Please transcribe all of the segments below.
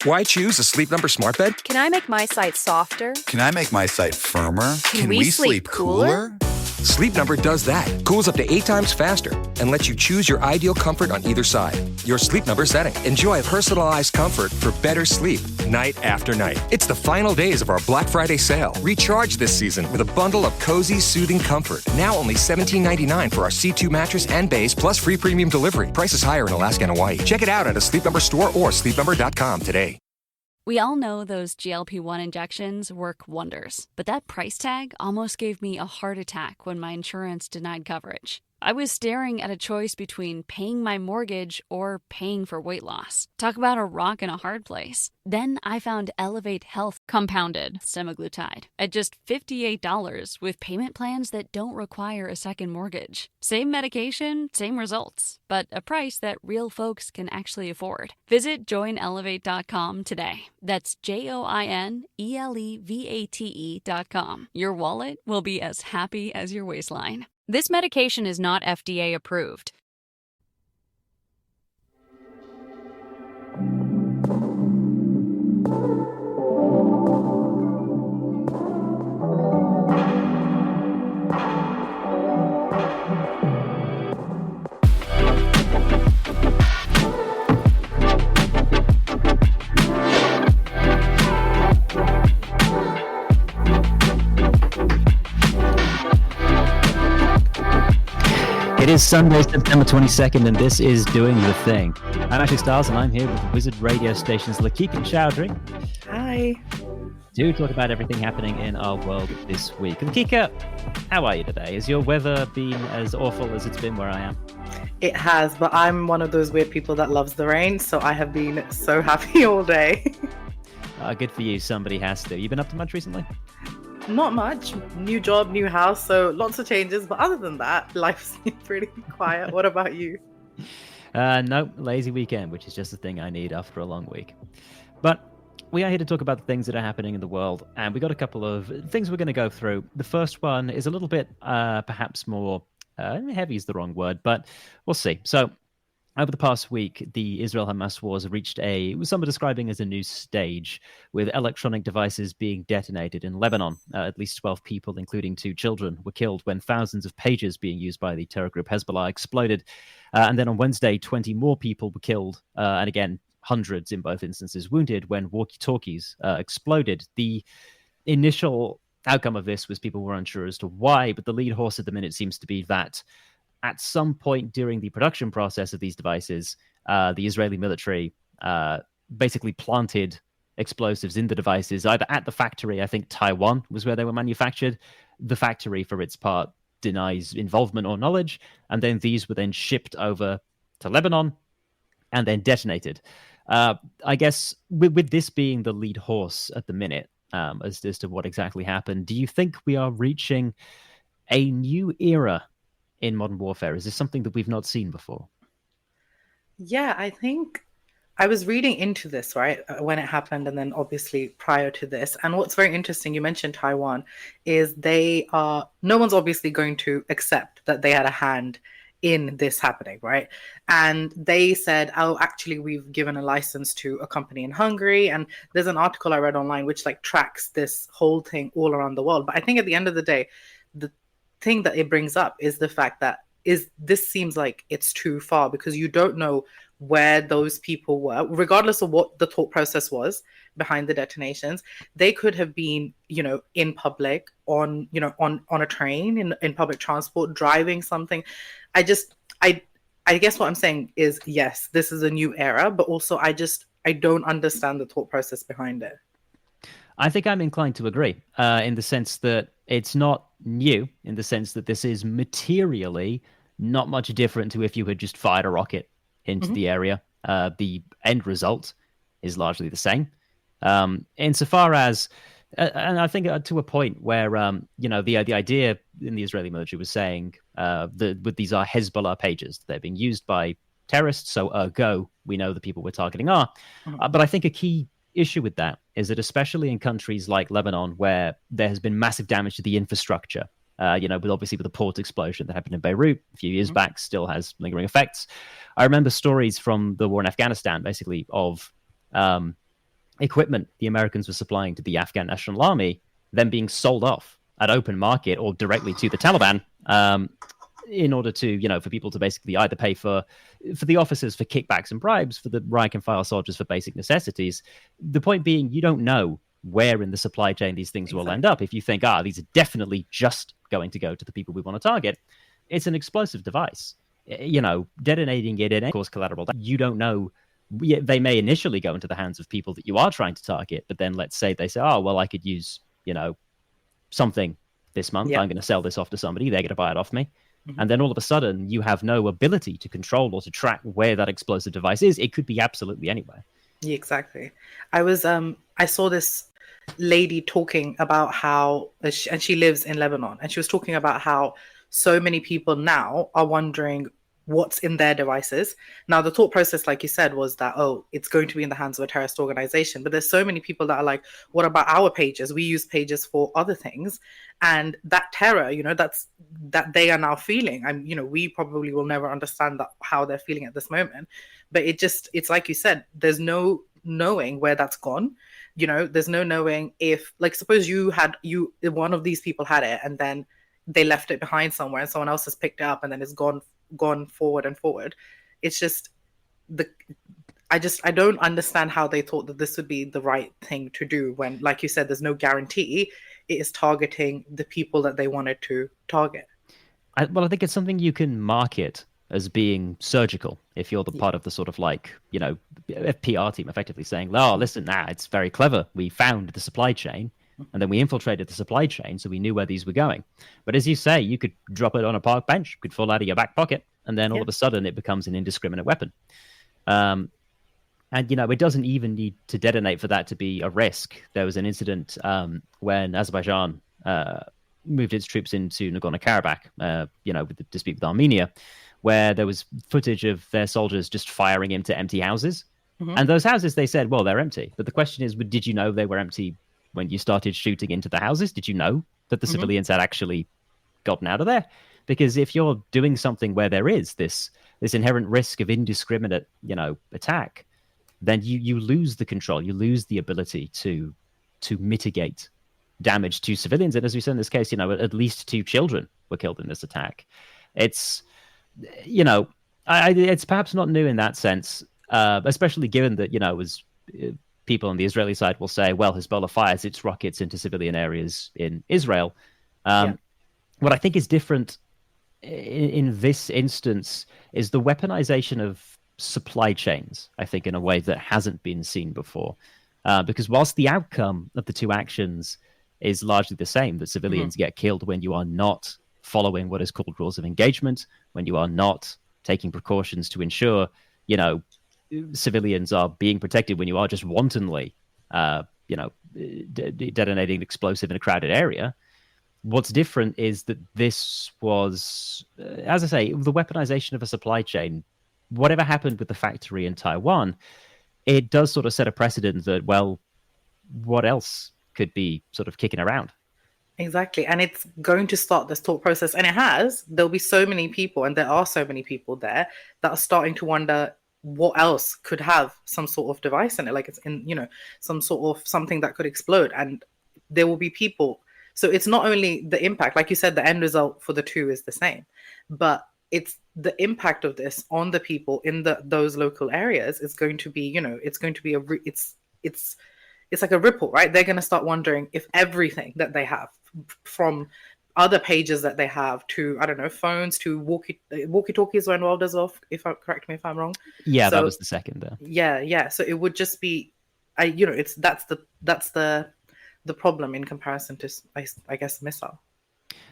Why choose a Sleep Number smart bed? Can I make my site softer? Can I make my site firmer? Can we sleep cooler? Sleep Number does that. Cools up to 8 times faster and lets you choose your ideal comfort on either side. Your Sleep Number setting. Enjoy personalized comfort for better sleep night after night. It's the final days of our Black Friday sale. Recharge this season with a bundle of cozy, soothing comfort. Now only $17.99 for our C2 mattress and base, plus free premium delivery. Prices higher in Alaska and Hawaii. Check it out at a Sleep Number store or sleepnumber.com today. We all know those GLP-1 injections work wonders, but that price tag almost gave me a heart attack when my insurance denied coverage. I was staring at a choice between paying my mortgage or paying for weight loss. Talk about a rock and a hard place. Then I found Elevate Health compounded semaglutide at just $58 with payment plans that don't require a second mortgage. Same medication, same results, but a price that real folks can actually afford. Visit joinelevate.com today. That's JOINELEVATE.com. Your wallet will be as happy as your waistline. This medication is not FDA approved. It is Sunday, September 22nd, and this is Doing the Thing. I'm Ashleigh Stiles, and I'm here with Wizard radio stations Lekhika and Chaudhary. Hi. To talk about everything happening in our world this week. Lekhika, how are you today? Has your weather been as awful as it's been where I am? It has, but I'm one of those weird people that loves the rain, so I have been so happy all day. Good for you. Somebody has to. You been up to much recently? Not much. New job, new house, so lots of changes. But other than that, life's been pretty quiet. What about you? No, lazy weekend, which is just the thing I need after a long week. But we are here to talk about the things that are happening in the world, and we got a couple of things we're going to go through. The first one is a little bit, perhaps more heavy is the wrong word, but we'll see. So, over the past week, the Israel-Hamas wars reached some are describing as a new stage, with electronic devices being detonated in Lebanon. At least 12 people, including 2 children, were killed when thousands of pages being used by the terror group Hezbollah exploded. And then on Wednesday, 20 more people were killed, and again, hundreds in both instances wounded when walkie-talkies exploded. The initial outcome of this was people were unsure as to why, but the lead horse at the minute seems to be that at some point during the production process of these devices, the Israeli military basically planted explosives in the devices, either at the factory, I think Taiwan was where they were manufactured. The factory, for its part, denies involvement or knowledge, and then these were then shipped over to Lebanon and then detonated. I guess with this being the lead horse at the minute, as to what exactly happened, do you think we are reaching a new era in modern warfare? Is this something that we've not seen before? Yeah, I think I was reading into this, right, when it happened, and then obviously prior to this. And what's very interesting, you mentioned Taiwan, is no one's obviously going to accept that they had a hand in this happening, right? And they said, oh, actually, we've given a license to a company in Hungary. And there's an article I read online which tracks this whole thing all around the world. But I think at the end of the day, the thing that it brings up is the fact that this seems like it's too far, because you don't know where those people were, regardless of what the thought process was behind the detonations. They could have been, in public, on a train, in public transport, driving something. I guess what I'm saying is, yes, this is a new era, but also I don't understand the thought process behind it. I think I'm inclined to agree, in the sense that it's not new, in the sense that this is materially not much different to if you had just fired a rocket into the area. The end result is largely the same. Insofar as, and I think to a point where, the idea in the Israeli military was saying that these are Hezbollah pages. They're being used by terrorists, so ergo, we know the people we're targeting are. But I think a key issue with that is that, especially in countries like Lebanon, where there has been massive damage to the infrastructure, with the port explosion that happened in Beirut a few years back, still has lingering effects. I remember stories from the war in Afghanistan, basically, of equipment the Americans were supplying to the Afghan National Army then being sold off at open market or directly to the Taliban, in order to, for people to basically either pay for the officers for kickbacks and bribes, for the rank and file soldiers for basic necessities. The point being, you don't know where in the supply chain these things will end up. If you think, these are definitely just going to go to the people we want to target, it's an explosive device. Detonating it in any cause collateral, you don't know. They may initially go into the hands of people that you are trying to target, but then let's say they say, I could use, something this month. I'm going to sell this off to somebody. They're going to buy it off me. Mm-hmm. And then all of a sudden you have no ability to control or to track where that explosive device is. It could be absolutely anywhere. Yeah, exactly. I saw this lady talking about how, and she lives in Lebanon, and she was talking about how so many people now are wondering what's in their devices. Now, the thought process, like you said, was that, it's going to be in the hands of a terrorist organization. But there's so many people that are like, what about our pages? We use pages for other things. And that terror, that they are now feeling. We probably will never understand how they're feeling at this moment. But it's like you said, there's no knowing where that's gone. There's no knowing if, like, suppose one of these people had it and then they left it behind somewhere and someone else has picked it up and then it's gone forward and forward. It's just I don't understand how they thought that this would be the right thing to do when, like you said, there's no guarantee it is targeting the people that they wanted to target. I think it's something you can market as being surgical if you're the part of the sort of PR team effectively saying, listen, it's very clever. We found the supply chain and then we infiltrated the supply chain, so we knew where these were going. But as you say, you could drop it on a park bench, could fall out of your back pocket, and then all of a sudden it becomes an indiscriminate weapon. And, it doesn't even need to detonate for that to be a risk. There was an incident when Azerbaijan moved its troops into Nagorno-Karabakh, with the dispute with Armenia, where there was footage of their soldiers just firing into empty houses. Mm-hmm. And those houses, they said, well, they're empty. But the question is, did you know they were empty when you started shooting into the houses? Did you know that the civilians had actually gotten out of there? Because if you're doing something where there is this inherent risk of indiscriminate, attack, then you lose the control, you lose the ability to mitigate damage to civilians. And as we said in this case, at least 2 children were killed in this attack. It's, it's perhaps not new in that sense, especially given that, as people on the Israeli side will say, well, Hezbollah fires its rockets into civilian areas in Israel. What I think is different in this instance is the weaponization of supply chains, I think, in a way that hasn't been seen before. Because whilst the outcome of the 2 actions is largely the same, that civilians get killed when you are not following what is called rules of engagement, when you are not taking precautions to ensure, civilians are being protected, when you are just wantonly, detonating an explosive in a crowded area. What's different is that this was, as I say, the weaponization of a supply chain. Whatever happened with the factory in Taiwan, it does sort of set a precedent that, well, what else could be sort of kicking around? Exactly. And it's going to start this thought process. And it has. There'll be so many people, and there are so many people there that are starting to wonder what else could have some sort of device in it, like it's in, some sort of something that could explode. And there will be people. So it's not only the impact, like you said, the end result for the 2 is the same, but it's the impact of this on the people in those local areas is going to be, it's going to be it's like a ripple, right? They're going to start wondering if everything that they have, from other pages that they have to, I don't know, phones to walkie-talkies were involved as well, correct me if I'm wrong. Yeah, so, that was the second there. Yeah. So it would just be, that's the problem in comparison to, I guess, missile.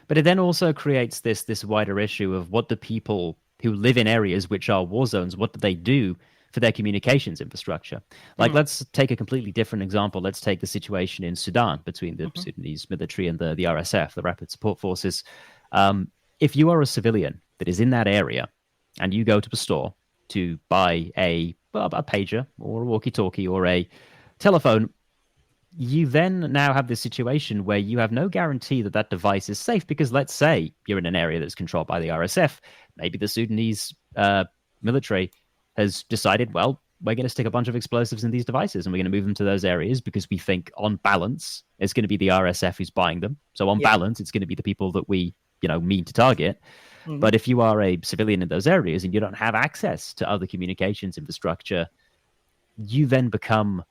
But it then also creates this wider issue of what the people who live in areas which are war zones, what do they do for their communications infrastructure? Like, let's take a completely different example. Let's take the situation in Sudan between the Sudanese military and the RSF, the Rapid Support Forces. If you are a civilian that is in that area and you go to a store to buy a pager or a walkie-talkie or a telephone, you then now have this situation where you have no guarantee that that device is safe, because let's say you're in an area that's controlled by the RSF. Maybe the Sudanese military has decided, well, we're going to stick a bunch of explosives in these devices and we're going to move them to those areas because we think on balance, it's going to be the RSF who's buying them. So on balance, it's going to be the people that we, mean to target. Mm-hmm. But if you are a civilian in those areas and you don't have access to other communications infrastructure, you then become,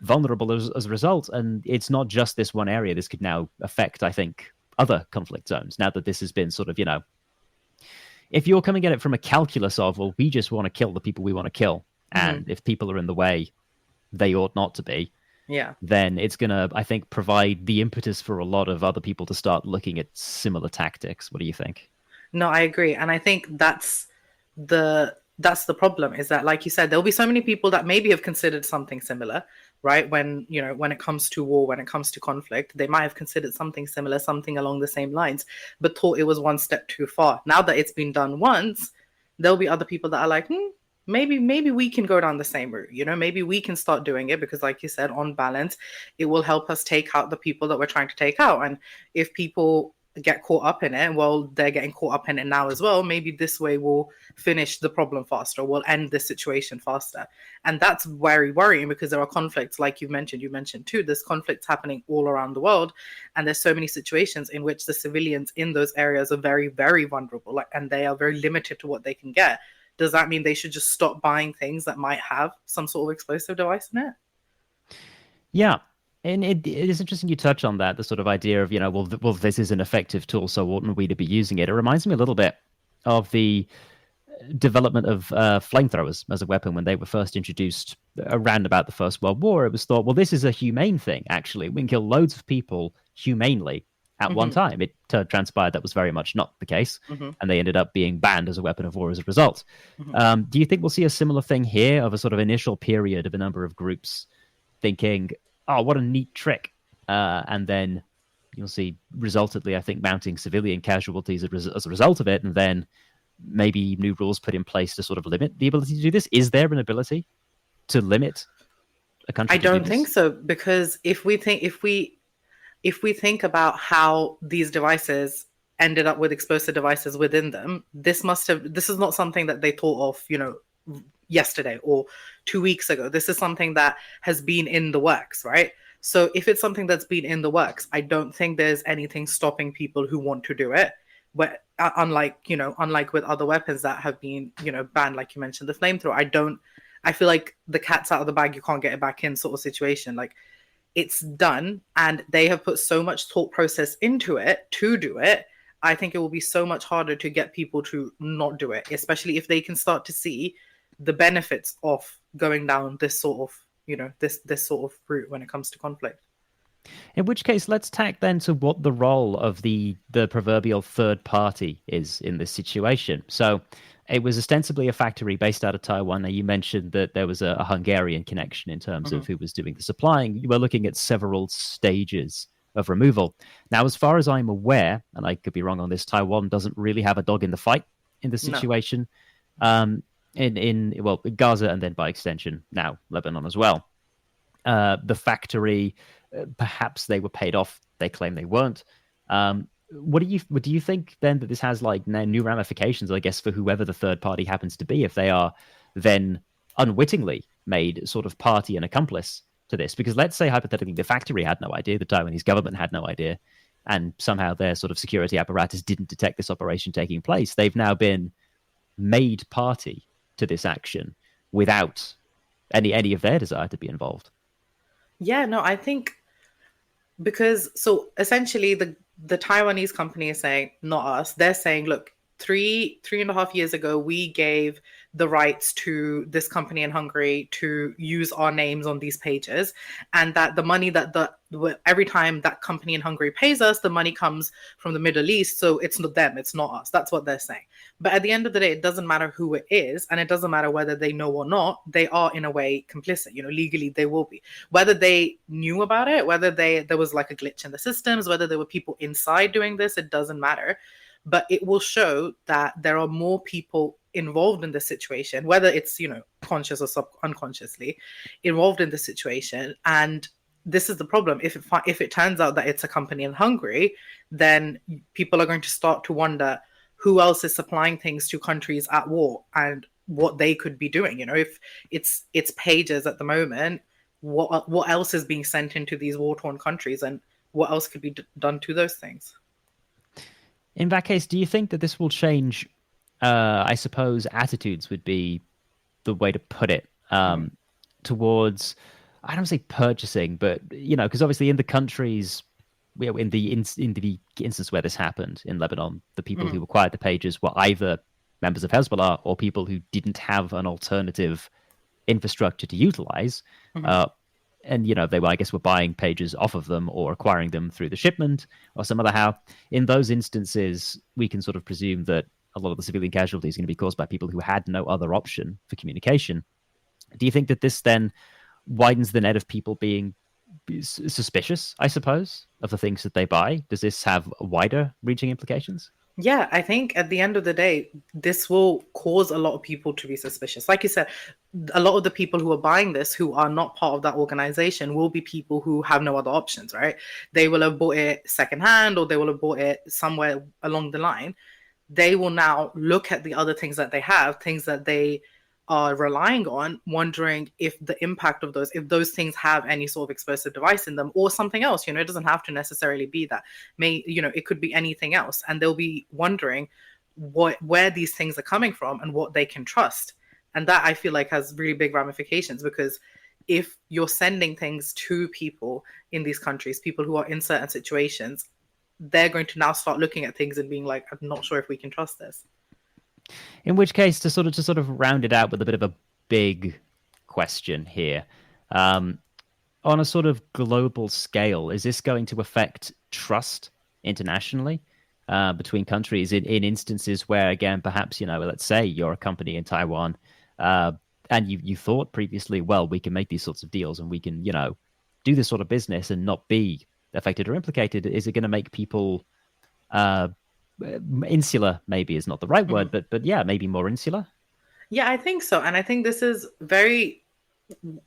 vulnerable as a result. And it's not just this one area. This could now affect, I think, other conflict zones now that this has been sort of, if you're coming at it from a calculus of, well, we just want to kill the people we want to kill. And if people are in the way, they ought not to be. Yeah. Then it's going to, I think, provide the impetus for a lot of other people to start looking at similar tactics. What do you think? No, I agree. And I think that's the problem, is that, like you said, there'll be so many people that maybe have considered something similar, right? When it comes to war, when it comes to conflict, they might have considered something similar, something along the same lines, but thought it was one step too far. Now that it's been done once, there'll be other people that are like, maybe we can go down the same route. Maybe we can start doing it because, like you said, on balance, it will help us take out the people that we're trying to take out. And if people get caught up in it, well, they're getting caught up in it now as well. Maybe this way we'll finish the problem faster, we'll end the situation faster. And that's very worrying because there are conflicts, like you mentioned too, there's conflicts happening all around the world. And there's so many situations in which the civilians in those areas are very, very vulnerable, and they are very limited to what they can get. Does that mean they should just stop buying things that might have some sort of explosive device in it? Yeah. And it is interesting you touch on that, the sort of idea of, well, this is an effective tool, so oughtn't we to be using it? It reminds me a little bit of the development of flamethrowers as a weapon when they were first introduced around about the First World War. It was thought, well, this is a humane thing, actually. We can kill loads of people humanely at one time. It transpired that was very much not the case, and they ended up being banned as a weapon of war as a result. Do you think we'll see a similar thing here of a sort of initial period of a number of groups thinking, oh, what a neat trick. And then you'll see, resultantly, I think, mounting civilian casualties as a result of it, and then maybe new rules put in place to sort of limit the ability to do this? Is there an ability to limit a country? I don't think so, because if we think about how these devices ended up with explosive devices within them, this is not something that they thought of, yesterday or 2 weeks ago. This is something that has been in the works, right? So if it's something that's been in the works, I don't think there's anything stopping people who want to do it. But unlike with other weapons that have been, banned, like you mentioned, the flamethrower, I feel like the cat's out of the bag, you can't get it back in sort of situation. Like, it's done and they have put so much thought process into it to do it. I think it will be so much harder to get people to not do it, especially if they can start to see the benefits of going down this sort of, this sort of route when it comes to conflict. In which case, let's tack then to what the role of the proverbial third party is in this situation. So it was ostensibly a factory based out of Taiwan. Now, you mentioned that there was a Hungarian connection in terms of who was doing the supplying. You were looking at several stages of removal. Now, as far as I'm aware, and I could be wrong on this, Taiwan doesn't really have a dog in the fight in this situation. No. In Gaza, and then by extension now Lebanon as well. The factory, perhaps they were paid off. They claim they weren't. What do you think then that this has like new ramifications, I guess, for whoever the third party happens to be, if they are then unwittingly made sort of party and accomplice to this? Because let's say hypothetically the factory had no idea, the Taiwanese government had no idea, and somehow their sort of security apparatus didn't detect this operation taking place. They've now been made party to this action without any of their desire to be involved. Yeah, no, I think because so essentially the Taiwanese company is saying, not us, they're saying, look, three and a half years ago, we gave the rights to this company in Hungary to use our names on these pages, and that the money that every time that company in Hungary pays us, the money comes from the Middle East, so it's not them, it's not us. That's what they're saying. But at the end of the day, it doesn't matter who it is, and it doesn't matter whether they know or not, they are in a way complicit. Legally they will be. Whether they knew about it, whether there was like a glitch in the systems, whether there were people inside doing this, it doesn't matter. But it will show that there are more people involved in the situation, whether it's, conscious or unconsciously involved in the situation. And this is the problem. If it turns out that it's a company in Hungary, then people are going to start to wonder who else is supplying things to countries at war. And what they could be doing. You know, if it's pages at the moment, what else is being sent into these war-torn countries, and what else could be done to those things? In that case, do you think that this will change, I suppose, attitudes would be the way to put it, towards, I don't say purchasing, but, you know, because obviously in the countries, in the instance where this happened in Lebanon, the people who acquired the pages were either members of Hezbollah or people who didn't have an alternative infrastructure to utilize. And, you know, they were, I guess, were buying pages off of them or acquiring them through the shipment or some other how. In those instances, we can sort of presume that a lot of the civilian casualties are going to be caused by people who had no other option for communication. Do you think that this then widens the net of people being suspicious, I suppose, of the things that they buy? Does this have wider reaching implications? Yeah, I think at the end of the day, this will cause a lot of people to be suspicious. Like you said, a lot of the people who are buying this, who are not part of that organization, will be people who have no other options, right? They will have bought it secondhand, or they will have bought it somewhere along the line. They will now look at the other things that they have, things that they are relying on, wondering if the impact of those, if those things have any sort of explosive device in them or something else. You know, it doesn't have to necessarily be that. It could be anything else. And they'll be wondering where these things are coming from and what they can trust. And that, I feel like, has really big ramifications, because if you're sending things to people in these countries, people who are in certain situations, they're going to now start looking at things and being like, I'm not sure if we can trust this. In which case, to sort of round it out with a bit of a big question here, on a sort of global scale, is this going to affect trust internationally between countries in instances where, again, perhaps, you know, let's say you're a company in Taiwan, and you thought previously, well, we can make these sorts of deals and we can, you know, do this sort of business and not be affected or implicated? Is it going to make people insular? Maybe is not the right word, but yeah, maybe more insular. Yeah, I think so. And I think this is very,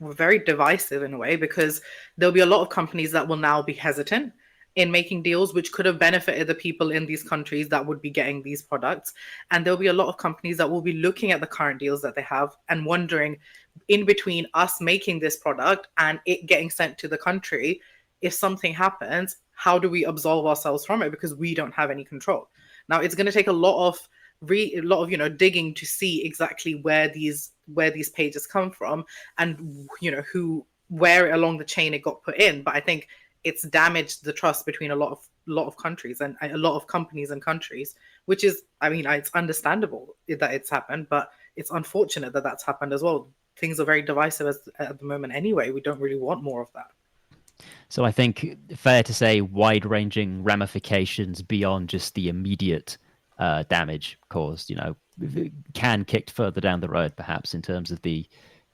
very divisive in a way, because there'll be a lot of companies that will now be hesitant in making deals which could have benefited the people in these countries that would be getting these products. And there'll be a lot of companies that will be looking at the current deals that they have and wondering, in between us making this product and it getting sent to the country, if something happens, how do we absolve ourselves from it? Because we don't have any control. Now, it's going to take a lot of digging to see exactly where these pages come from and, you know, where along the chain it got put in. But I think it's damaged the trust between a lot of countries and a lot of companies and countries, which is, I mean, it's understandable that it's happened, but it's unfortunate that that's happened as well. Things are very divisive at the moment anyway. We don't really want more of that. So I think fair to say wide-ranging ramifications beyond just the immediate damage caused, you know, can kick further down the road, perhaps, in terms of the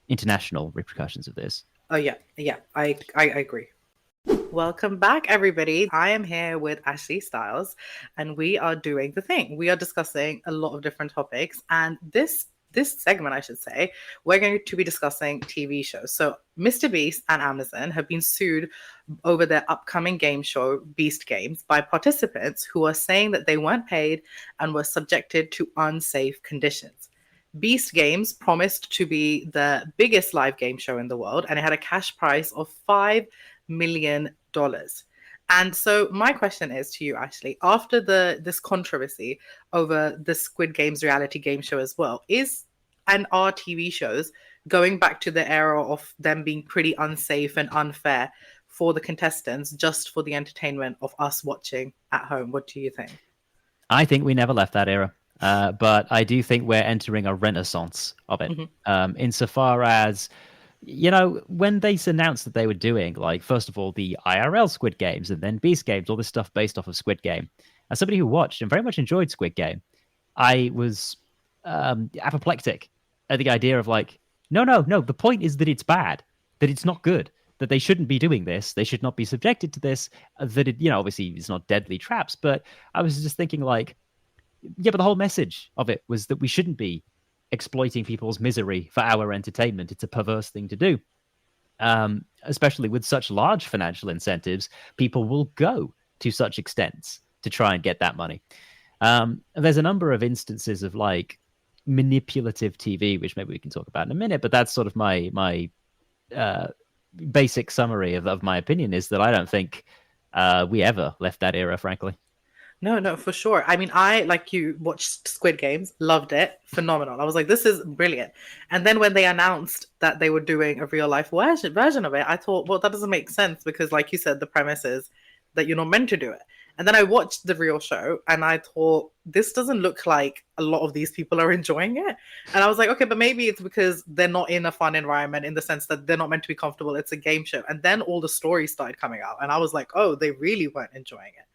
international repercussions of this. Oh, yeah, I agree. Welcome back, everybody. I am here with Ashleigh Stiles, and we are doing the thing. We are discussing a lot of different topics, and this segment, I should say, we're going to be discussing TV shows. So Mr. Beast and Amazon have been sued over their upcoming game show, Beast Games, by participants who are saying that they weren't paid and were subjected to unsafe conditions. Beast Games promised to be the biggest live game show in the world, and it had a cash prize of $5 million. And so my question is to you, Ashleigh, after this controversy over the Squid Games reality game show as well, are TV shows going back to the era of them being pretty unsafe and unfair for the contestants, just for the entertainment of us watching at home? What do you think? I think we never left that era, but I do think we're entering a renaissance of it, insofar as, you know, when they announced that they were doing, like, first of all, the IRL Squid Games and then Beast Games, all this stuff based off of Squid Game. As somebody who watched and very much enjoyed Squid Game, I was apoplectic at the idea of, like, no, the point is that it's bad, that it's not good, that they shouldn't be doing this, they should not be subjected to this, that it, you know, obviously it's not deadly traps, but I was just thinking, like, yeah, but the whole message of it was that we shouldn't be exploiting people's misery for our entertainment. It's a perverse thing to do. Especially with such large financial incentives, people will go to such extents to try and get that money. There's a number of instances of, like, manipulative TV, which maybe we can talk about in a minute. But that's sort of my basic summary of my opinion, is that I don't think we ever left that era, frankly. No, for sure. I mean, I, like you, watched Squid Games, loved it, phenomenal. I was like, this is brilliant. And then when they announced that they were doing a real life version of it, I thought, well, that doesn't make sense because, like you said, the premise is that you're not meant to do it. And then I watched the real show and I thought, this doesn't look like a lot of these people are enjoying it. And I was like, okay, but maybe it's because they're not in a fun environment, in the sense that they're not meant to be comfortable. It's a game show. And then all the stories started coming out and I was like, oh, they really weren't enjoying it.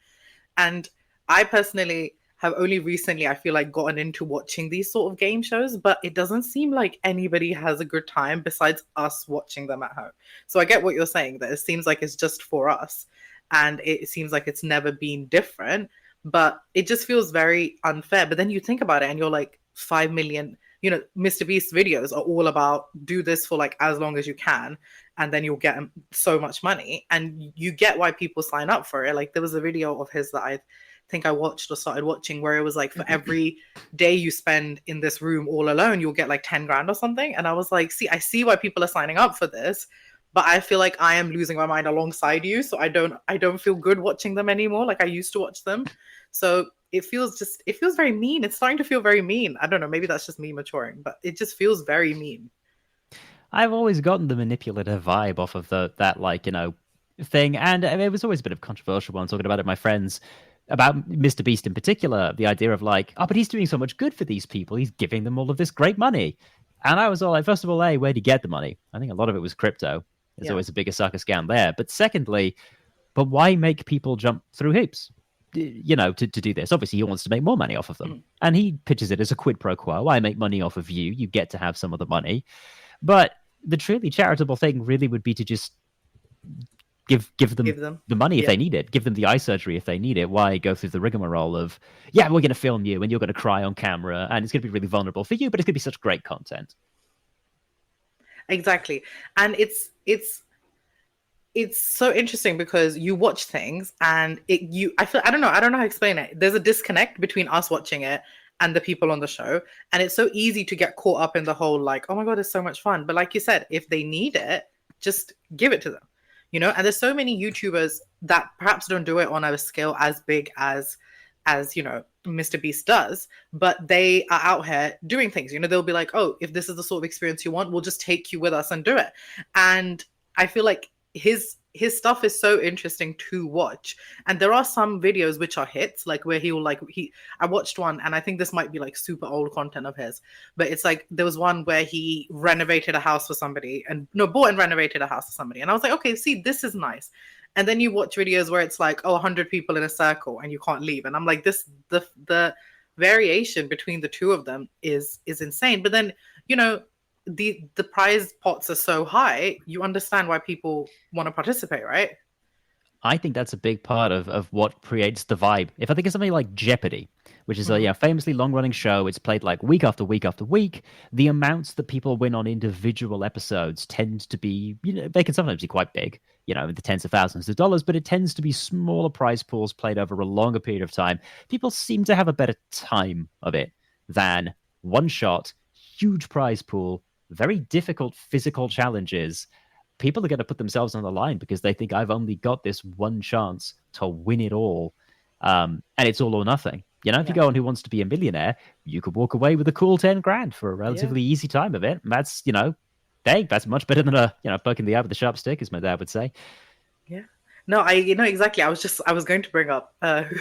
And I personally have only recently, I feel like, gotten into watching these sort of game shows, but it doesn't seem like anybody has a good time besides us watching them at home. So I get what you're saying, that it seems like it's just for us and it seems like it's never been different, but it just feels very unfair. But then you think about it and you're like, 5 million, Mr. Beast's videos are all about do this for like as long as you can and then you'll get so much money, and you get why people sign up for it. Like there was a video of his that I think I watched or started watching where it was like, for every day you spend in this room all alone, you'll get like 10 grand or something. And I was like, I see why people are signing up for this, but I feel like I am losing my mind alongside you. So I don't feel good watching them anymore like I used to watch them. So it feels very mean. It's starting to feel very mean. I don't know, maybe that's just me maturing, but it just feels very mean. I've always gotten the manipulative vibe off of that thing. And it was always a bit of a controversial one, talking about it with my friends, about Mr. Beast in particular, the idea of like, oh, but he's doing so much good for these people. He's giving them all of this great money. And I was all like, first of all, where'd he get the money? I think a lot of it was crypto. There's always a bigger sucker scam there. But secondly, why make people jump through hoops, to do this? Obviously, he wants to make more money off of them. And he pitches it as a quid pro quo. I make money off of you. You get to have some of the money. But the truly charitable thing really would be to just give them the money if they need it. Give them the eye surgery if they need it. Why go through the rigmarole of, we're going to film you and you're going to cry on camera and it's going to be really vulnerable for you, but it's going to be such great content. Exactly. And it's so interesting because you watch things and I don't know how to explain it. There's a disconnect between us watching it and the people on the show. And it's so easy to get caught up in the whole like, oh my God, it's so much fun. But like you said, if they need it, just give it to them. And there's so many YouTubers that perhaps don't do it on a scale as big as Mr. Beast does, but they are out here doing things. They'll be like, oh, if this is the sort of experience you want, we'll just take you with us and do it. And I feel like his stuff is so interesting to watch. And there are some videos which are hits, like where I watched one, and I think this might be like super old content of his, but it's like there was one where he renovated a house for somebody bought and renovated a house for somebody. And I was like, okay, see, this is nice. And then you watch videos where it's like, 100 people in a circle and you can't leave. And I'm like, the variation between the two of them is insane. But then, the prize pots are so high, you understand why people want to participate, right? I think that's a big part of what creates the vibe. If I think of something like Jeopardy, which is a famously long-running show, it's played like week after week after week, the amounts that people win on individual episodes tend to be, they can sometimes be quite big, in the tens of thousands of dollars, but it tends to be smaller prize pools played over a longer period of time. People seem to have a better time of it than one shot, huge prize pool, very difficult physical challenges. People are going to put themselves on the line because they think I've only got this one chance to win it all. And it's all or nothing. If you go on Who Wants to Be a Millionaire, you could walk away with a cool 10 grand for a relatively easy time of it. And that's, that's much better than a, poking the eye with a sharp stick, as my dad would say. Yeah. No, exactly. I was going to bring up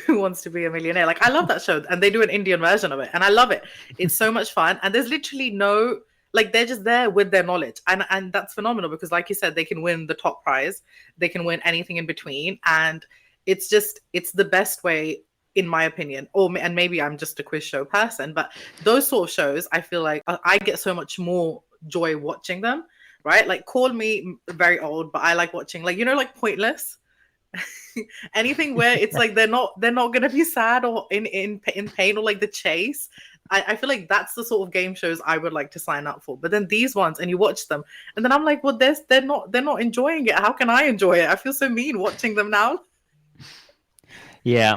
Who Wants to Be a Millionaire. Like, I love that show and they do an Indian version of it and I love it. It's so much fun. And there's literally no, like, they're just there with their knowledge. And that's phenomenal because, like you said, they can win the top prize. They can win anything in between. And it's the best way, in my opinion. And maybe I'm just a quiz show person, but those sort of shows, I feel like I get so much more joy watching them, right? Like, call me very old, but I like watching, like, like Pointless. Anything where it's like they're not gonna be sad or in pain, or like The Chase. I feel like that's the sort of game shows I would like to sign up for. But then these ones, and you watch them, and then I'm like, well, they're not enjoying it. How can I enjoy it? I feel so mean watching them now. Yeah.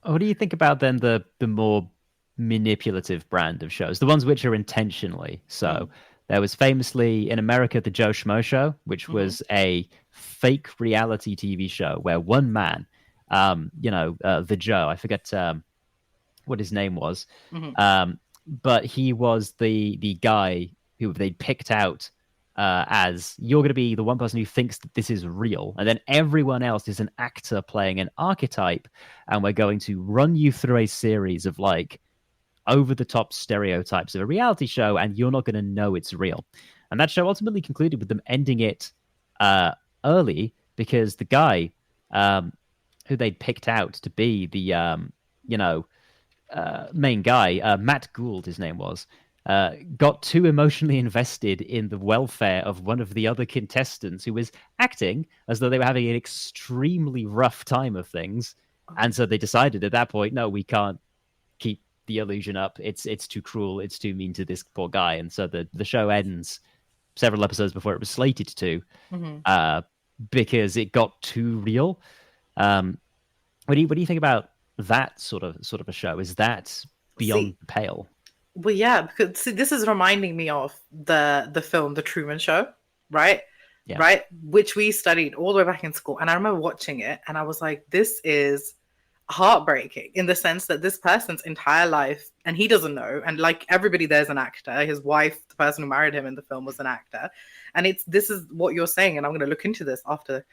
What do you think about then the more manipulative brand of shows, the ones which are intentionally so. There was famously in America the Joe Schmo Show, which was a fake reality TV show where one man, the Joe, I forget what his name was, but he was the guy who they picked out as you're going to be the one person who thinks that this is real, and then everyone else is an actor playing an archetype, and we're going to run you through a series of like over-the-top stereotypes of a reality show, and you're not going to know it's real. And that show ultimately concluded with them ending it early because the guy who they'd picked out to be the main guy, Matt Gould, his name was, got too emotionally invested in the welfare of one of the other contestants who was acting as though they were having an extremely rough time of things. And so they decided at that point, no, we can't keep the illusion up. It's too cruel. It's too mean to this poor guy. And so the show ends several episodes before it was slated to, because it got too real. What do you think about that sort of a show? Is that beyond the pale? Well, yeah, because this is reminding me of the film The Truman Show, right? Yeah. Right, which we studied all the way back in school, and I remember watching it, and I was like, "This is heartbreaking," in the sense that this person's entire life, and he doesn't know, and like everybody there's an actor. His wife, the person who married him in the film, was an actor, and this is what you're saying, and I'm going to look into this after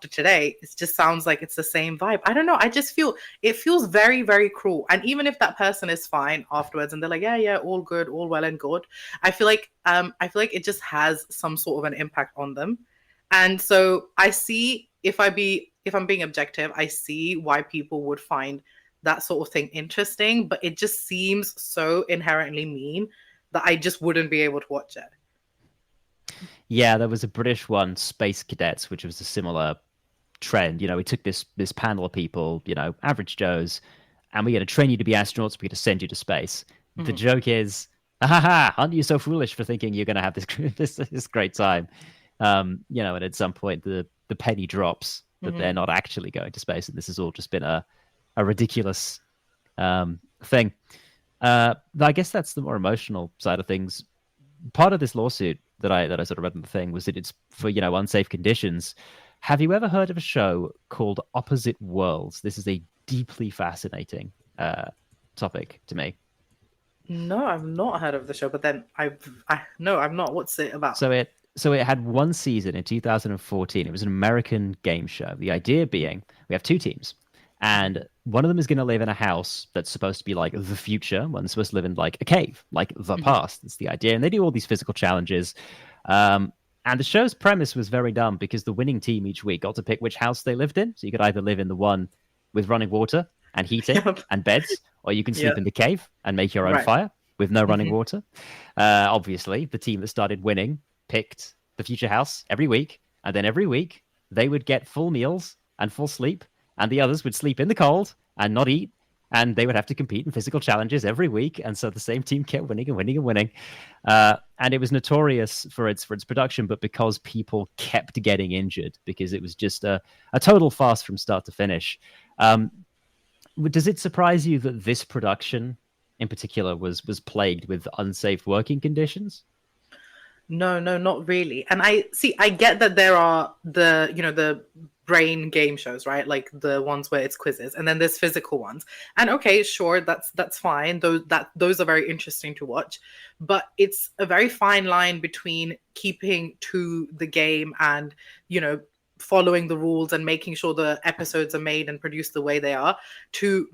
today. It just sounds like it's the same vibe. I don't know. I just feel it feels very, very cruel. And even if that person is fine afterwards and they're like, yeah, all good, all well and good, I feel like it just has some sort of an impact on them. And so I see, if I'm being objective, I see why people would find that sort of thing interesting, but it just seems so inherently mean that I just wouldn't be able to watch it. Yeah, there was a British one, Space Cadets, which was a similar trend. We took this panel of people, average Joes, and we're going to train you to be astronauts. We're going to send you to space. The joke is, aren't you so foolish for thinking you're going to have this great time? And at some point the penny drops that they're not actually going to space, and this has all just been a ridiculous thing. I guess that's the more emotional side of things. Part of this lawsuit that I sort of read in the thing was that it's for unsafe conditions. Have you ever heard of a show called Opposite Worlds? This is a deeply fascinating topic to me. No, I've not heard of the show, but then no, I'm not. What's it about? So it had one season in 2014. It was an American game show. The idea being we have two teams, and one of them is going to live in a house that's supposed to be like the future. One's supposed to live in like a cave, like the past. That's the idea. And they do all these physical challenges. And the show's premise was very dumb because the winning team each week got to pick which house they lived in. So you could either live in the one with running water and heating and beds, or you can sleep in the cave and make your own fire with no running water. Obviously, the team that started winning picked the future house every week. And then every week they would get full meals and full sleep. And the others would sleep in the cold and not eat, and they would have to compete in physical challenges every week. And so the same team kept winning and winning and winning. And it was notorious for its production, but because people kept getting injured, because it was just a total farce from start to finish. Does it surprise you that this production in particular was plagued with unsafe working conditions? No, not really. And I get that there are the brain game shows, right? Like the ones where it's quizzes, and then there's physical ones. And okay, sure, that's fine. Those are very interesting to watch. But it's a very fine line between keeping to the game and, following the rules and making sure the episodes are made and produced the way they are, to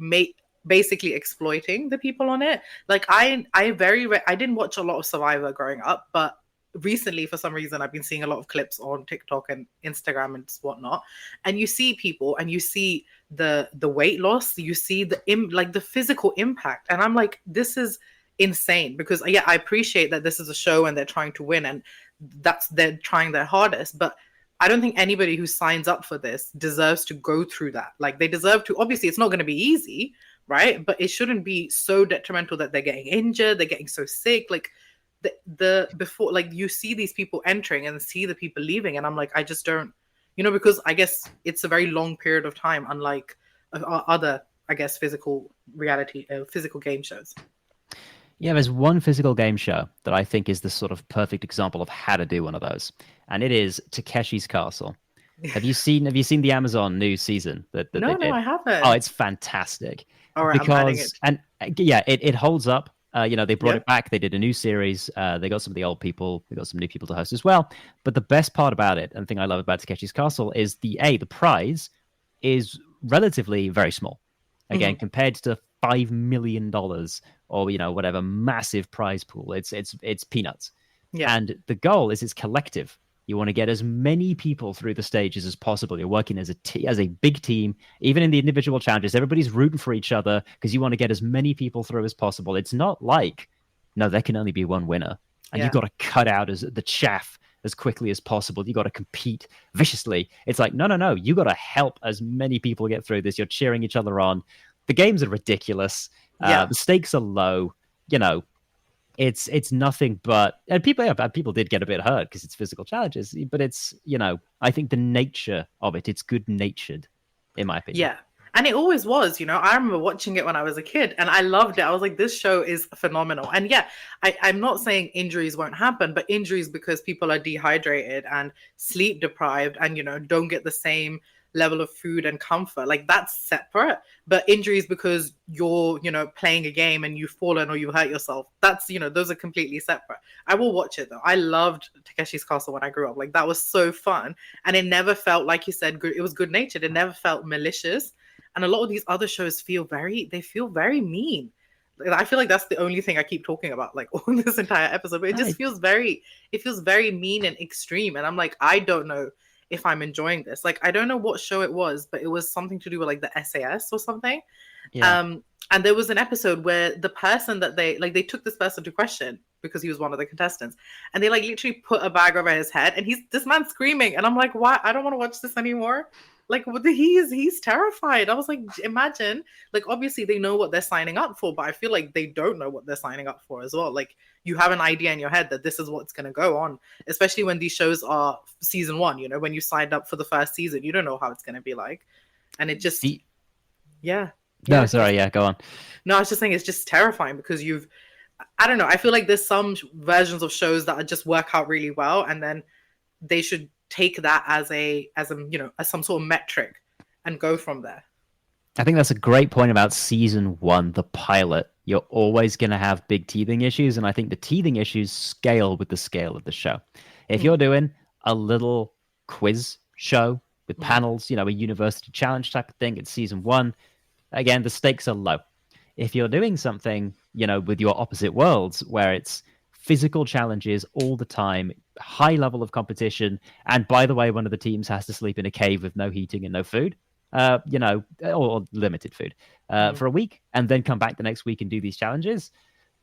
basically exploiting the people on it. Like I didn't watch a lot of Survivor growing up, but recently, for some reason, I've been seeing a lot of clips on TikTok and Instagram and whatnot, and you see people and you see the weight loss, you see the physical impact, and I'm like, this is insane. Because I appreciate that this is a show and they're trying to win, and they're trying their hardest, but I don't think anybody who signs up for this deserves to go through that. Like, they deserve to. Obviously, it's not going to be easy, right? But it shouldn't be so detrimental that they're getting injured, they're getting so sick. Like, before, like, you see these people entering and see the people leaving, and I'm like, I just don't, because I guess it's a very long period of time, unlike other I guess, physical physical game shows. Yeah, there's one physical game show that I think is the sort of perfect example of how to do one of those, and it is Takeshi's Castle. Have you seen the Amazon new season that No, they did? I haven't. Oh, it's fantastic. All right, I'm adding it. And yeah, it holds up. They brought Yeah. it back. They did a new series. They got some of the old people. They got some new people to host as well. But the best part about it, and the thing I love about Takeshi's Castle, is the prize is relatively very small. Again, compared to $5 million or whatever massive prize pool, it's peanuts. Yeah. And the goal is it's collective. You want to get as many people through the stages as possible. You're working as a big team. Even in the individual challenges, everybody's rooting for each other because you want to get as many people through as possible. It's not like, no, there can only be one winner. And you've got to cut out as the chaff as quickly as possible. You got to compete viciously. It's like, no. You got to help as many people get through this. You're cheering each other on. The games are ridiculous. The stakes are low. It's nothing but, and people did get a bit hurt because it's physical challenges, but it's, I think the nature of it's good natured, in my opinion. Yeah. And it always was, I remember watching it when I was a kid and I loved it. I was like, this show is phenomenal. And yeah, I'm not saying injuries won't happen, but injuries because people are dehydrated and sleep deprived and, don't get the same level of food and comfort, like that's separate. But injuries because you're playing a game and you've fallen or you hurt yourself, that's those are completely separate. I will watch it though. I loved Takeshi's Castle when I grew up. Like that was so fun, and it never felt, like you said, good. It was good natured. It never felt malicious. And a lot of these other shows feel very mean. I feel like that's the only thing I keep talking about like all this entire episode, but it just feels very mean and extreme. And I'm like, I don't know if I'm enjoying this. Like, I don't know what show it was, but it was something to do with like the SAS or something. Yeah. And there was an episode where the person that they took this person to question because he was one of the contestants, and they like literally put a bag over his head, and this man's screaming, and I'm like, why? I don't want to watch this anymore. Like, he's terrified. I was like, imagine, like, obviously they know what they're signing up for, but I feel like they don't know what they're signing up for as well. Like, you have an idea in your head that this is what's going to go on, especially when these shows are season one, when you signed up for the first season, you don't know how it's going to be like. And it just, yeah. No, sorry. Yeah, go on. No, I was just saying it's just terrifying because I don't know. I feel like there's some versions of shows that just work out really well, and then they should take that as some sort of metric and go from there. I think that's a great point about season one, the pilot. You're always going to have big teething issues, and I think the teething issues scale with the scale of the show. If you're doing a little quiz show with panels, a university challenge type of thing, it's season one. Again, the stakes are low. If you're doing something, with your opposite worlds, where it's physical challenges all the time, high level of competition, and by the way, one of the teams has to sleep in a cave with no heating and no food, or limited food, for a week, and then come back the next week and do these challenges,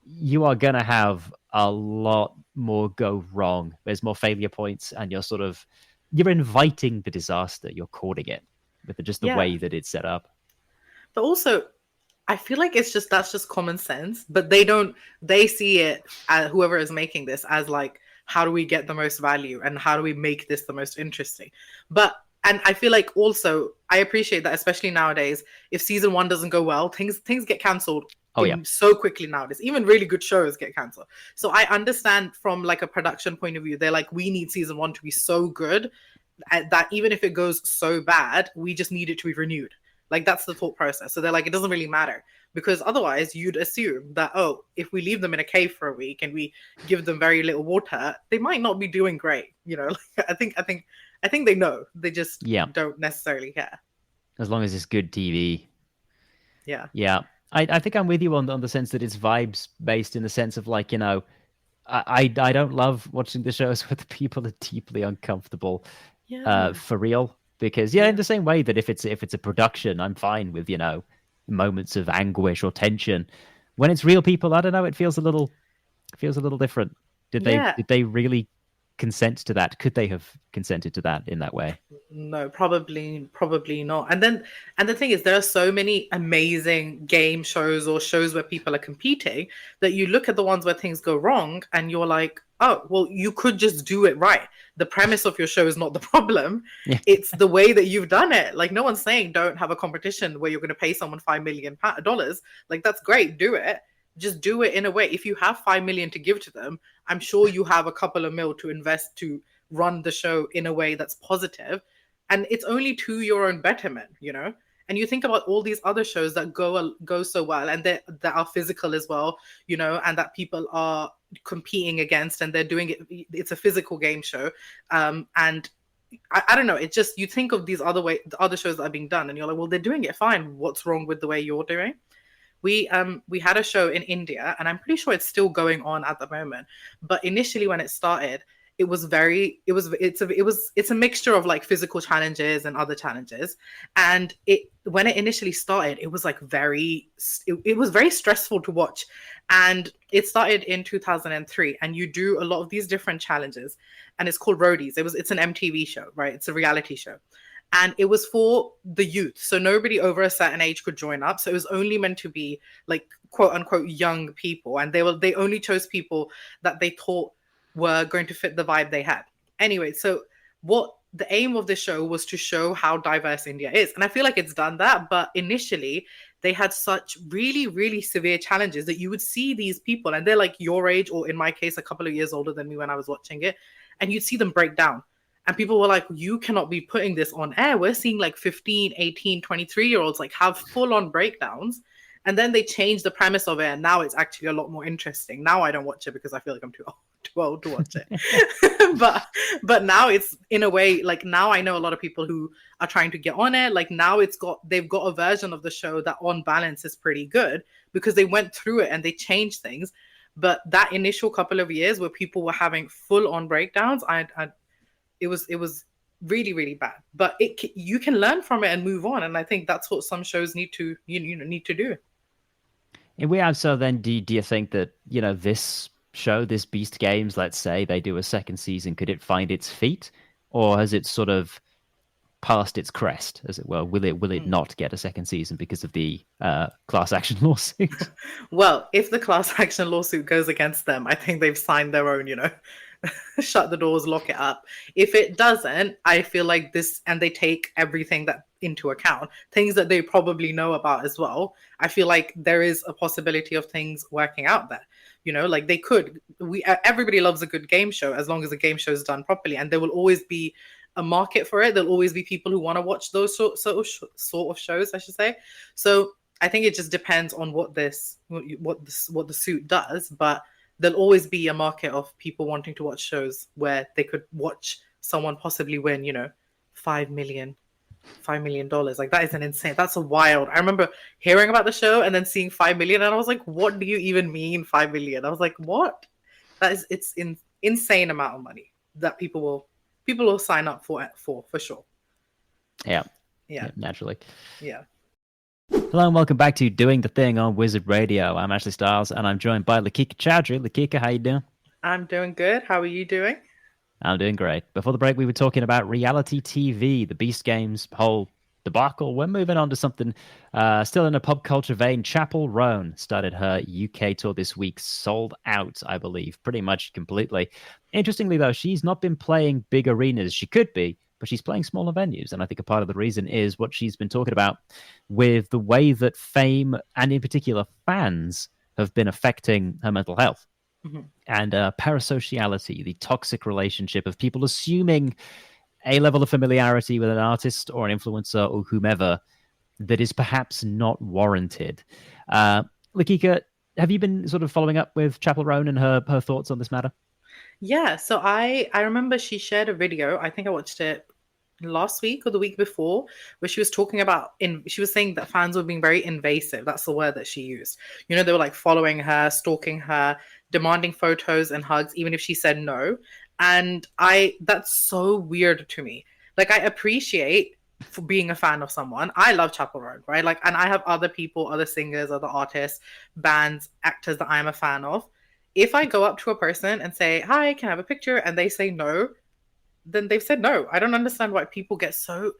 you are going to have a lot more go wrong. There's more failure points, and you're inviting the disaster. You're courting it with just the way that it's set up. But also, I feel like that's just common sense, but they see it, whoever is making this, as like, how do we get the most value and how do we make this the most interesting? And I feel like also, I appreciate that, especially nowadays, if season one doesn't go well, things get cancelled so quickly nowadays. Even really good shows get cancelled. So I understand from like a production point of view, they're like, we need season one to be so good that even if it goes so bad, we just need it to be renewed. Like, that's the thought process. So they're like, it doesn't really matter, because otherwise you'd assume that, if we leave them in a cave for a week and we give them very little water, they might not be doing great. I think they know. They just don't necessarily care. As long as it's good TV. Yeah. Yeah. I think I'm with you on the sense that it's vibes based, in the sense of like, I don't love watching the shows where the people are deeply uncomfortable for real. Because in the same way that if it's a production, I'm fine with moments of anguish or tension. When it's real people, I don't know, it feels a little different. Did they really consent to that? Could they have consented to that in that way? No, probably not. And the thing is, there are so many amazing game shows or shows where people are competing that you look at the ones where things go wrong and you're like, oh, well, you could just do it right. The premise of your show is not the problem. Yeah. It's the way that you've done it. Like, no one's saying don't have a competition where you're going to pay someone $5 million. Like, that's great. Do it. Just do it in a way. If you have 5 million to give to them, I'm sure you have a couple of mil to invest to run the show in a way that's positive. And it's only to your own betterment, you know. And you think about all these other shows that go so well and that are physical as well, you know, and that people are competing against, and they're doing it. It's a physical game show, and I don't know. It just, you think of the other shows that are being done, and you're like, well, they're doing it fine. What's wrong with the way you're doing? We had a show in India, and I'm pretty sure it's still going on at the moment. But initially, when it started, it's a mixture of like physical challenges and other challenges. And when it initially started, it was like it was very stressful to watch. And it started in 2003, and you do a lot of these different challenges, and it's called Roadies. It's an MTV show, right? It's a reality show. And it was for the youth. So nobody over a certain age could join up. So it was only meant to be like quote unquote young people. And they only chose people that they thought were going to fit the vibe they had. Anyway, so what the aim of the show was to show how diverse India is. And I feel like it's done that. But initially, they had such really, really severe challenges that you would see these people, and they're like your age, or in my case, a couple of years older than me when I was watching it. And you'd see them break down. And people were like, you cannot be putting this on air. We're seeing like 15, 18, 23-year-olds like have full-on breakdowns. And then they changed the premise of it, and now it's actually a lot more interesting. Now I don't watch it because I feel like I'm too old to watch it. but now it's, in a way, like, now I know a lot of people who are trying to get on it. Like, now they've got a version of the show that on balance is pretty good because they went through it and they changed things. But that initial couple of years where people were having full-on breakdowns, it was really, really bad. But you can learn from it and move on. And I think that's what some shows need to do. And we have, so then do you think that, you know, this show, this Beast Games, let's say they do a second season, could it find its feet, or has it sort of passed its crest, as it were? Will it not get a second season because of the class action lawsuit? Well, if the class action lawsuit goes against them, I think they've signed their own, you know, shut the doors, lock it up. If it doesn't, I feel like this, and they take everything that into account, things that they probably know about as well, I feel like there is a possibility of things working out there. You know, like everybody loves a good game show as long as the game show is done properly, and there will always be a market for it. There'll always be people who want to watch those sort of shows, I should say. So I think it just depends on what the suit does, but there'll always be a market of people wanting to watch shows where they could watch someone possibly win, you know, $5 million. Like, that is an insane, that's a wild. I remember hearing about the show and then seeing 5 million, and I was like, what do you even mean 5 million? I was like, what? It's insane amount of money that people will sign up for sure. Yeah, naturally. Yeah. Hello and welcome back to Doing the Thing on Wizard Radio. I'm Ashleigh Stiles, and I'm joined by Lekhika Chaudhary. Lekhika, how you doing? I'm doing good. How are you doing? I'm doing great. Before the break, we were talking about reality TV, the Beast Games whole debacle. We're moving on to something still in a pop culture vein. Chappell Roan started her UK tour this week, sold out, I believe, pretty much completely. Interestingly, though, she's not been playing big arenas. She could be, but she's playing smaller venues. And I think a part of the reason is what she's been talking about with the way that fame, and in particular fans, have been affecting her mental health. Mm-hmm. And parasociality, the toxic relationship of people assuming a level of familiarity with an artist or an influencer or whomever that is perhaps not warranted. Lekhika, have you been sort of following up with Chappell Roan and her thoughts on this matter? Yeah, so I remember she shared a video. I think I watched it last week or the week before, where she was talking about, she was saying that fans were being very invasive. That's the word that she used. You know, they were like following her, stalking her, demanding photos and hugs, even if she said no. And that's so weird to me. Like, I appreciate for being a fan of someone. I love Chappell Roan, right? Like, and I have other people, other singers, other artists, bands, actors that I'm a fan of. If I go up to a person and say, hi, can I have a picture? And they say no, then they've said no. I don't understand why people get so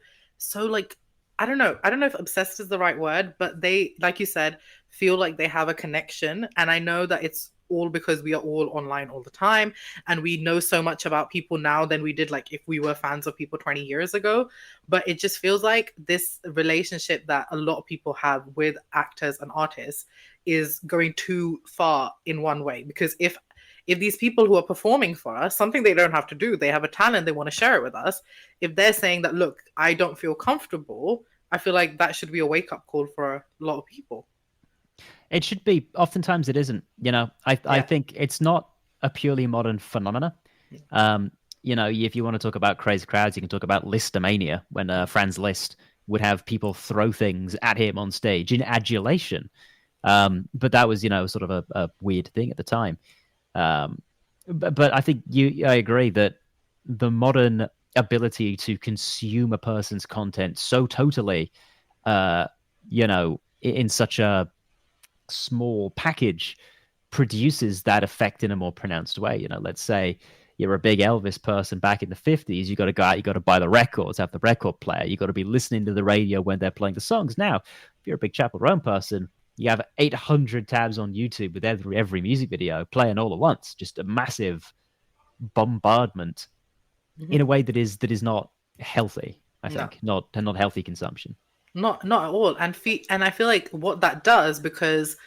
like, I don't know. I don't know if obsessed is the right word, but they, like you said, feel like they have a connection. And I know that it's all because we are all online all the time and we know so much about people now than we did like if we were fans of people 20 years ago. But it just feels like this relationship that a lot of people have with actors and artists is going too far in one way. Because if these people who are performing for us, something they don't have to do, they have a talent, they want to share it with us. If they're saying that, look, I don't feel comfortable, I feel like that should be a wake-up call for a lot of people. It should be. Oftentimes it isn't. I think it's not a purely modern phenomena. If you want to talk about crazy crowds, you can talk about Listomania, when Franz Liszt would have people throw things at him on stage in adulation. But that was, sort of a weird thing at the time. But I think I agree that the modern ability to consume a person's content so totally, in such a small package produces that effect in a more pronounced way. Let's say you're a big Elvis person back in the 50s, you got to go out, you got to buy the records, have the record player, you got to be listening to the radio when they're playing the songs. Now, if you're a big Chappell Roan person, you have 800 tabs on YouTube with every music video playing all at once. Just a massive bombardment in a way that is not healthy. I think not healthy consumption. Not at all. And I feel like what that does, because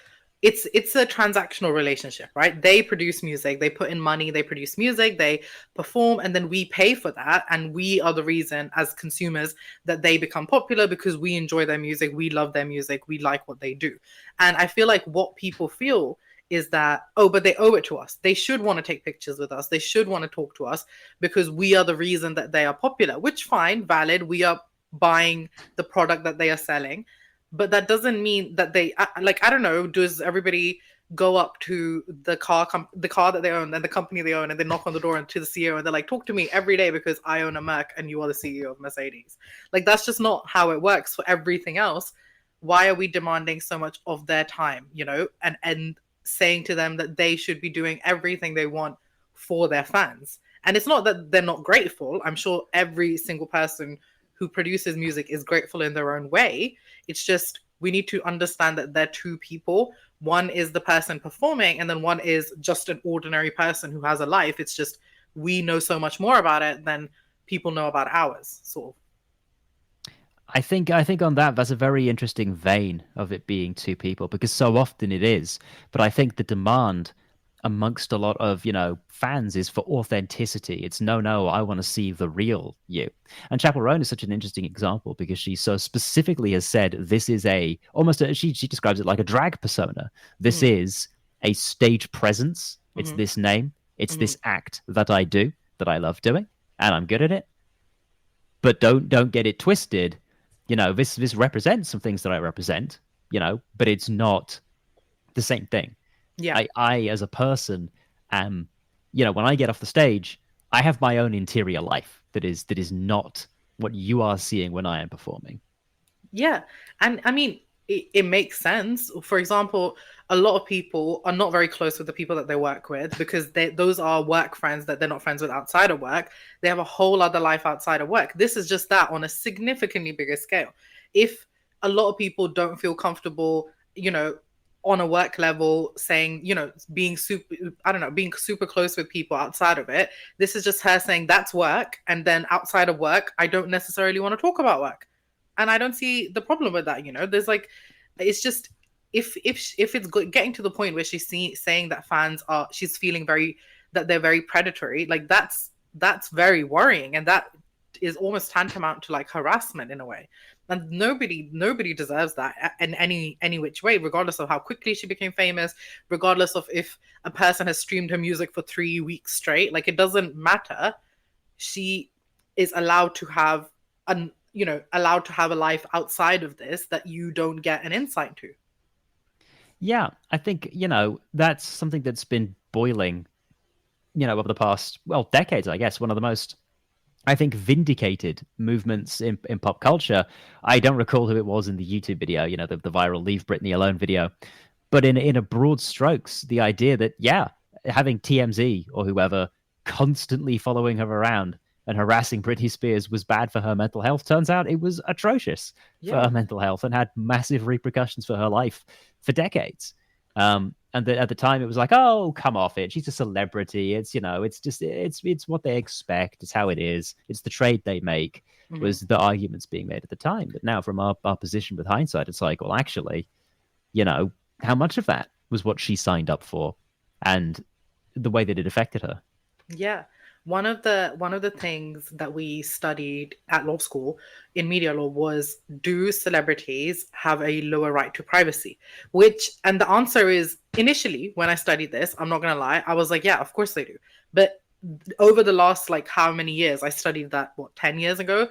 it's a transactional relationship, right? They produce music, they put in money, they produce music, they perform, and then we pay for that. And we are the reason as consumers that they become popular because we enjoy their music, we love their music, we like what they do. And I feel like what people feel is that, but they owe it to us. They should want to take pictures with us. They should want to talk to us because we are the reason that they are popular, which fine, valid. We are buying the product that they are selling. But that doesn't mean that they, like, I don't know, does everybody go up to the car that they own and the company they own and they knock on the door and to the CEO and they're like, talk to me every day because I own a Merc and you are the CEO of Mercedes. Like, that's just not how it works for everything else. Why are we demanding so much of their time, and saying to them that they should be doing everything they want for their fans? And it's not that they're not grateful. I'm sure every single person who produces music is grateful in their own way. It's just, we need to understand that they're two people. One is the person performing, and then one is just an ordinary person who has a life. It's just, we know so much more about it than people know about ours, sort of. I think on that's a very interesting vein of it being two people, because so often it is. But I think the demand amongst a lot of fans is for authenticity. It's no, I want to see the real you. And Chappell Roan is such an interesting example because she so specifically has said this is she describes it like a drag persona. This is a stage presence. It's this name. It's this act that I do, that I love doing, and I'm good at it. But don't get it twisted. This represents some things that I represent. But it's not the same thing. Yeah, I as a person am, when I get off the stage, I have my own interior life that is not what you are seeing when I am performing. Yeah, and I mean, it makes sense. For example, a lot of people are not very close with the people that they work with because those are work friends that they're not friends with outside of work. They have a whole other life outside of work. This is just that on a significantly bigger scale. If a lot of people don't feel comfortable, on a work level saying, being super close with people outside of it, this is just her saying that's work. And then outside of work, I don't necessarily want to talk about work. And I don't see the problem with that. There's like, it's just, if it's getting to the point where she's saying that she's feeling that they're very predatory, like that's very worrying. And that is almost tantamount to like harassment in a way. And nobody deserves that in any which way, regardless of how quickly she became famous, regardless of if a person has streamed her music for 3 weeks straight. Like, it doesn't matter. She is allowed to have a life outside of this that you don't get an insight to. Yeah, I think, that's something that's been boiling, over the past, decades, I guess. One of the most, I think, vindicated movements in pop culture. I don't recall who it was in the YouTube video, the viral Leave Britney Alone video. But in a broad strokes, the idea that, having TMZ or whoever constantly following her around and harassing Britney Spears was bad for her mental health. Turns out it was atrocious for her mental health and had massive repercussions for her life for decades. And at the time, it was like, oh, come off it. She's a celebrity. It's, it's what they expect. It's how it is. It's the trade they make, was the arguments being made at the time. But now from our position with hindsight, it's like, well, actually, how much of that was what she signed up for and the way that it affected her? Yeah. One of the things that we studied at law school in media law was, do celebrities have a lower right to privacy? And the answer is, initially when I studied this, I'm not gonna lie, I was like, yeah, of course they do. But over the last how many years, I studied that 10 years ago,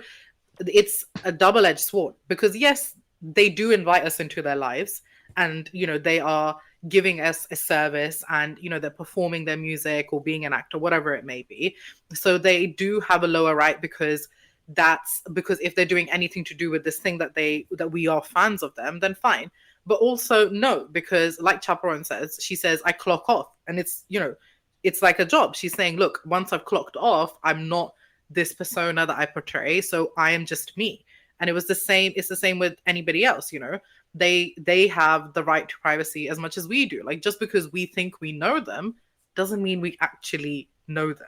it's a double-edged sword, because yes, they do invite us into their lives, and they are giving us a service, and they're performing their music or being an actor, whatever it may be. So they do have a lower right, because if they're doing anything to do with this thing that we are fans of them, then fine. But also no, because like Chappell says, she says, I clock off, and it's it's like a job. She's saying, look, once I've clocked off, I'm not this persona that I portray, so I am just me. And it's the same with anybody else. They have the right to privacy as much as we do. Like, just because we think we know them doesn't mean we actually know them.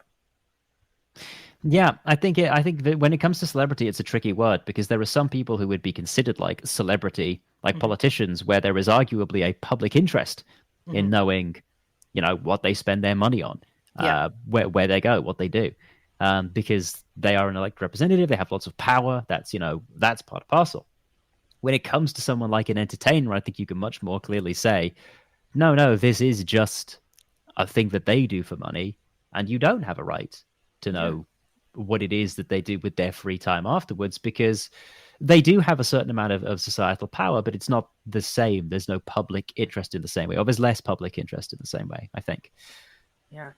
Yeah, I think that when it comes to celebrity, it's a tricky word, because there are some people who would be considered like celebrity, like politicians, where there is arguably a public interest in knowing, what they spend their money on, where they go, what they do, because they are an elected representative, they have lots of power. That's part and parcel. When it comes to someone like an entertainer, I think you can much more clearly say, no, this is just a thing that they do for money, and you don't have a right to know what it is that they do with their free time afterwards, because they do have a certain amount of societal power, but it's not the same. There's no public interest in the same way, or there's less public interest in the same way, I think. Yeah.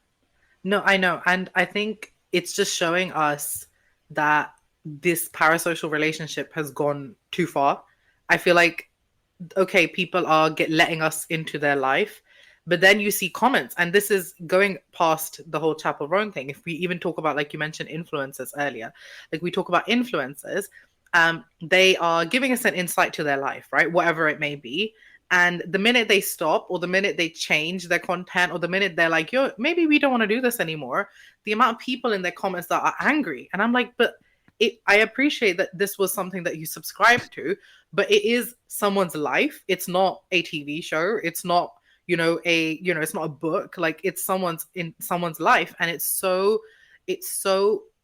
No, I know. And I think it's just showing us that this parasocial relationship has gone too far. I feel like, okay, people are letting us into their life, but then you see comments, and this is going past the whole Chappell Roan thing. If we even talk about, like you mentioned, influencers earlier, like we talk about influencers, they are giving us an insight to their life, right? Whatever it may be. And the minute they stop, or the minute they change their content, or the minute they're like, yo, maybe we don't want to do this anymore, the amount of people in their comments that are angry. And I'm like, but I appreciate that this was something that you subscribe to, but it is someone's life. It's not a TV show. It's not, it's not a book. Like, it's someone's life. And it's so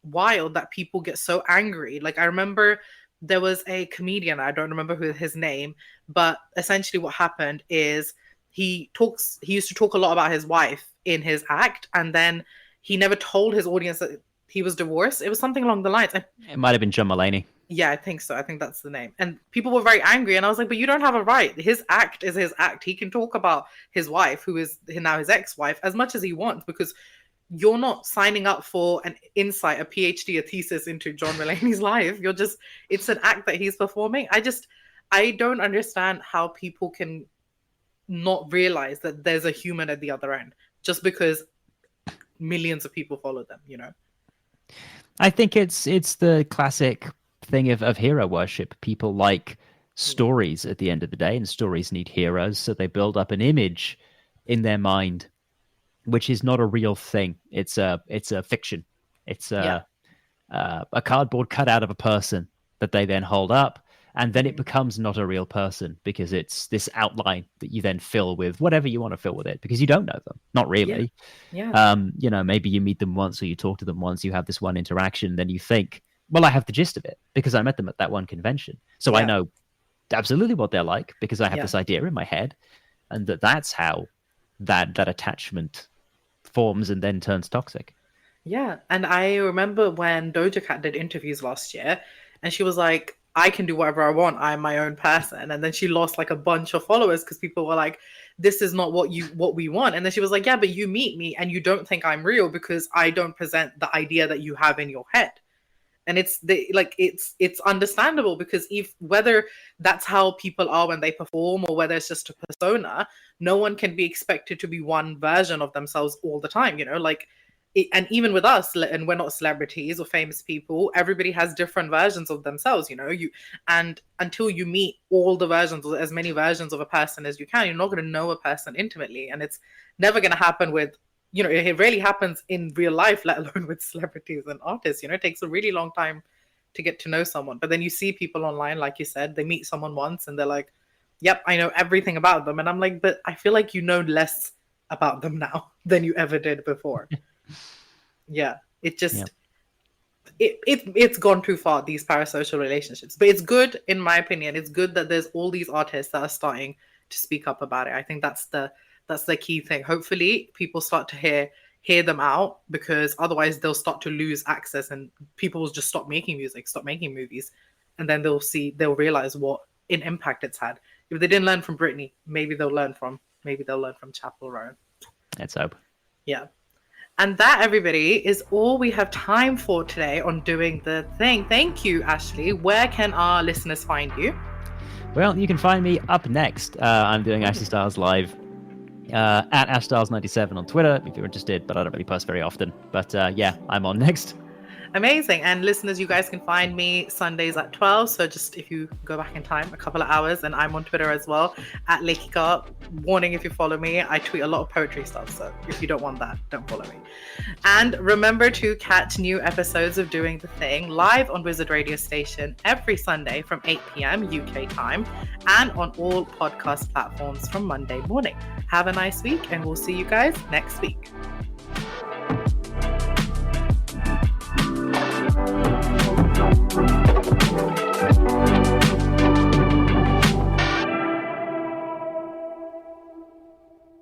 wild that people get so angry. Like, I remember there was a comedian, I don't remember his name, but essentially what happened is he used to talk a lot about his wife in his act, and then he never told his audience that he was divorced. It was something along the lines. It might have been John Mulaney. Yeah, I think so. I think that's the name. And people were very angry. And I was like, but you don't have a right. His act is his act. He can talk about his wife, who is now his ex-wife, as much as he wants, because you're not signing up for an insight, a PhD, a thesis into John Mulaney's life. It's an act that he's performing. I don't understand how people can not realize that there's a human at the other end, just because millions of people follow them, I think it's the classic thing of hero worship. People like stories at the end of the day, and stories need heroes, so they build up an image in their mind, which is not a real thing. It's a fiction. It's a cardboard cutout of a person that they then hold up, and then it becomes not a real person, because it's this outline that you then fill with whatever you want to fill with it, because you don't know them. Not really. Yeah. Maybe you meet them once, or you talk to them once, you have this one interaction, then you think, well, I have the gist of it because I met them at that one convention. So I know absolutely what they're like, because I have this idea in my head, and that's how that attachment forms and then turns toxic. Yeah. And I remember when Doja Cat did interviews last year, and she was like, I can do whatever I want. I'm my own person. And then she lost like a bunch of followers because people were like, this is not what we want. And then she was like, yeah, but you meet me and you don't think I'm real because I don't present the idea that you have in your head. And it's understandable, because whether that's how people are when they perform, or whether it's just a persona, no one can be expected to be one version of themselves all the time. Like, and even with us, and we're not celebrities or famous people, everybody has different versions of themselves, and until you meet all the versions or as many versions of a person as you can, you're not going to know a person intimately. And it's never going to happen with, it really happens in real life, let alone with celebrities and artists. It takes a really long time to get to know someone. But then you see people online, like you said, they meet someone once and they're like, yep, I know everything about them. And I'm like, but I feel like you know less about them now than you ever did before. Yeah, it just, it's gone too far, these parasocial relationships. But it's good, in my opinion, it's good that there's all these artists that are starting to speak up about it. I think that's the key thing. Hopefully people start to hear them out, because otherwise they'll start to lose access and people will just stop making music, stop making movies. And then they'll realize what an impact it's had. If they didn't learn from Britney, maybe they'll learn from Chappell, Roan. Let's hope. Yeah. And that, everybody, is all we have time for today on Doing the Thing. Thank you, Ashleigh. Where can our listeners find you? Well, you can find me up next. I'm doing Ashley Stiles live at AshStiles97 on Twitter if you're interested, but I don't really post very often. But yeah, I'm on next. Amazing. And listeners, you guys can find me Sundays at 12. So just if you go back in time a couple of hours, and I'm on Twitter as well at Lekhika. Warning, if you follow me, I tweet a lot of poetry stuff. So if you don't want that, don't follow me. And remember to catch new episodes of Doing the Thing live on ZARD Radio Station every Sunday from 8 p.m. UK time, and on all podcast platforms from Monday morning. Have a nice week, and we'll see you guys next week.